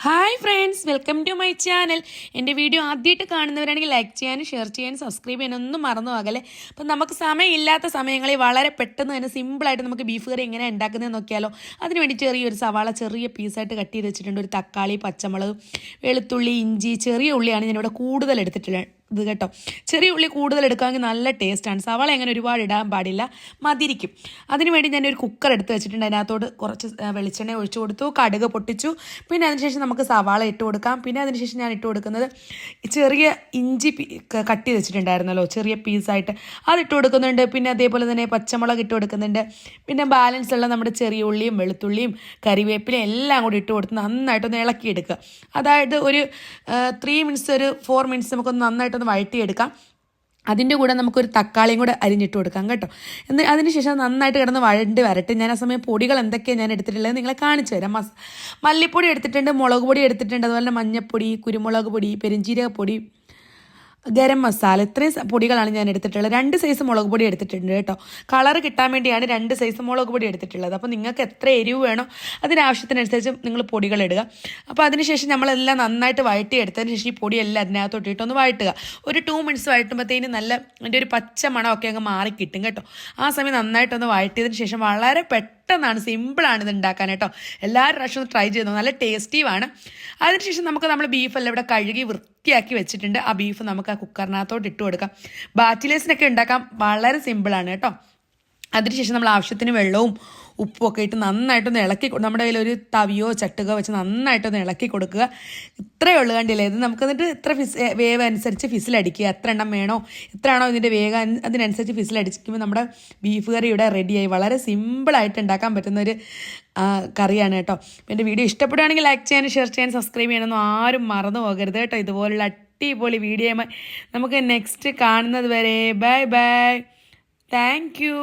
Hi friends, welcome to my channel. എൻ്റെ video ആദ്യമായിട്ട് കാണുന്നവരാണെങ്കിൽ ലൈക്ക് ചെയ്യാനും ഷെയർ ചെയ്യാനും സബ്സ്ക്രൈബ് ചെയ്യാനൊന്നും മറന്നു പോകല്ലേ. അപ്പം നമുക്ക് സമയമില്ലാത്ത സമയങ്ങളിൽ വളരെ പെട്ടെന്ന് തന്നെ സിമ്പിളായിട്ട് നമുക്ക് ബീഫ് കറി എങ്ങനെ ഉണ്ടാക്കുന്നതെന്ന് നോക്കിയാലോ. അതിനുവേണ്ടി ചെറിയൊരു സവാള ചെറിയ പീസായിട്ട് കട്ട് ചെയ്ത് വെച്ചിട്ടുണ്ട്. ഒരു തക്കാളി, പച്ചമുളക്, വെളുത്തുള്ളി, ഇഞ്ചി, ചെറിയ ഉള്ളിയാണ് ഞാനിവിടെ കൂടുതൽ എടുത്തിട്ടുള്ളത് കേട്ടോ. ചെറിയ ഉള്ളി കൂടുതൽ എടുക്കാമെങ്കിൽ നല്ല ടേസ്റ്റാണ്. സവാള അങ്ങനെ ഒരുപാട് ഇടാൻ പാടില്ല, മതിരിക്കും. അതിനുവേണ്ടി ഞാനൊരു കുക്കർ എടുത്ത് വെച്ചിട്ടുണ്ട്. അതിനകത്തോട് കുറച്ച് വെളിച്ചെണ്ണ ഒഴിച്ചു കൊടുത്തു, കടുക് പൊട്ടിച്ചു. പിന്നെ അതിനുശേഷം നമുക്ക് സവാള ഇട്ട് കൊടുക്കാം. പിന്നെ അതിനുശേഷം ഞാൻ ഇട്ട് കൊടുക്കുന്നത് ചെറിയ ഇഞ്ചി കട്ട് ചെയ്ത് വെച്ചിട്ടുണ്ടായിരുന്നല്ലോ, ചെറിയ പീസായിട്ട് അതിട്ട് കൊടുക്കുന്നുണ്ട്. പിന്നെ അതേപോലെ തന്നെ പച്ചമുളക് ഇട്ട് കൊടുക്കുന്നുണ്ട്. പിന്നെ ബാലൻസ് ഉള്ള നമ്മുടെ ചെറിയ ഉള്ളിയും വെളുത്തുള്ളിയും കരിവേപ്പിലയും എല്ലാം കൂടി ഇട്ട് കൊടുത്ത് നന്നായിട്ടൊന്ന് ഇളക്കിയെടുക്കുക. അതായത് ഒരു 3 മിനിറ്റ്സ്, ഒരു 4 മിനിറ്റ്സ് നമുക്കൊന്ന് നന്നായിട്ടൊന്ന് വഴറ്റിയെടുക്കാം. അതിൻ്റെ കൂടെ നമുക്കൊരു തക്കാളിയും കൂടെ അരിഞ്ഞിട്ട് കൊടുക്കാം കേട്ടോ. അതിനുശേഷം നന്നായിട്ട് കിടന്ന് വരട്ടെ. ഞാൻ ആ സമയം പൊടികൾ എന്തൊക്കെയാണ് ഞാൻ എടുത്തിട്ടുള്ളത് നിങ്ങളെ കാണിച്ചു തരാം. മല്ലിപ്പൊടി എടുത്തിട്ടുണ്ട്, മുളക് പൊടി എടുത്തിട്ടുണ്ട്, അതുപോലെ തന്നെ മഞ്ഞൾപ്പൊടി, കുരുമുളക് പൊടി, പെരുംജീരകപ്പൊടി, ഗരം മസാല, ഇത്രയും പൊടികളാണ് ഞാൻ എടുത്തിട്ടുള്ളത്. 2 സൈസ് മുളക് പൊടി എടുത്തിട്ടുണ്ട് കേട്ടോ. കളർ കിട്ടാൻ വേണ്ടിയാണ് 2 സൈസ് മുളക് പൊടി എടുത്തിട്ടുള്ളത്. അപ്പോൾ നിങ്ങൾക്ക് എത്ര എരിവ് വേണോ അതിനാവശ്യത്തിനനുസരിച്ച് നിങ്ങൾ പൊടികൾ ഇടുക. അപ്പോൾ അതിനുശേഷം നമ്മളെല്ലാം നന്നായിട്ട് വഴറ്റിയെടുത്തതിന് ശേഷം ഈ പൊടിയെല്ലാം അതിനകത്തോട്ട് ഇട്ടൊന്ന് വഴറ്റുക. ഒരു 2 മിനിറ്റ്സ് വഴറ്റുമ്പോഴത്തേന് നല്ല അതിൻ്റെ ഒരു പച്ച മണമൊക്കെ അങ്ങ് മാറി കിട്ടും കേട്ടോ. ആ സമയം നന്നായിട്ടൊന്ന് വഴറ്റിയതിന് ശേഷം വളരെ പെട്ടെന്നാണ്, സിമ്പിളാണ് ഇത് ഉണ്ടാക്കാൻ കേട്ടോ. എല്ലാവരും പ്രാവശ്യം ഒന്ന് ട്രൈ ചെയ്തു, നല്ല ടേസ്റ്റിയുമാണ്. അതിനുശേഷം നമ്മൾ ബീഫെല്ലാം ഇവിടെ കഴുകി വൃത്തിയാക്കി വെച്ചിട്ടുണ്ട്. ആ ബീഫ് നമുക്ക് ആ കുക്കറിനകത്തോട്ട് ഇട്ട് കൊടുക്കാം. ബാച്ചിലേഴ്സിനൊക്കെ ഉണ്ടാക്കാൻ വളരെ സിമ്പിളാണ് കേട്ടോ. അതിനുശേഷം നമ്മൾ ആവശ്യത്തിന് വെള്ളവും ഉപ്പും ഒക്കെ ഇട്ട് നന്നായിട്ടൊന്ന് ഇളക്കി, നമ്മുടെ കയ്യിൽ ഒരു തവിയോ ചട്ടുകോ വെച്ച് നന്നായിട്ടൊന്ന് ഇളക്കി കൊടുക്കുക. ഇത്രയേ ഉള്ളൂ, കണ്ടില്ലേ. ഇത് നമുക്ക് എന്നിട്ട് ഇത്ര വേവ് അനുസരിച്ച് ഫിസിലടിക്കുക. എത്ര എണ്ണം വേണോ, എത്രയാണോ ഇതിൻ്റെ വേഗം അതിനനുസരിച്ച് ഫിസിലടിക്കുമ്പോൾ നമ്മുടെ ബീഫ് കറി ഇവിടെ റെഡിയായി. വളരെ സിമ്പിളായിട്ട് ഉണ്ടാക്കാൻ പറ്റുന്നൊരു കറിയാണ് കേട്ടോ. എൻ്റെ വീഡിയോ ഇഷ്ടപ്പെടുകയാണെങ്കിൽ ലൈക്ക് ചെയ്യാനും ഷെയർ ചെയ്യാനും സബ്സ്ക്രൈബ് ചെയ്യാനൊന്നും ആരും മറന്നു പോകരുത് കേട്ടോ. ഇതുപോലുള്ള അടിപൊളി വീഡിയോയുമായി നമുക്ക് നെക്സ്റ്റ് കാണുന്നത് വരെ ബൈ ബൈ. Thank you.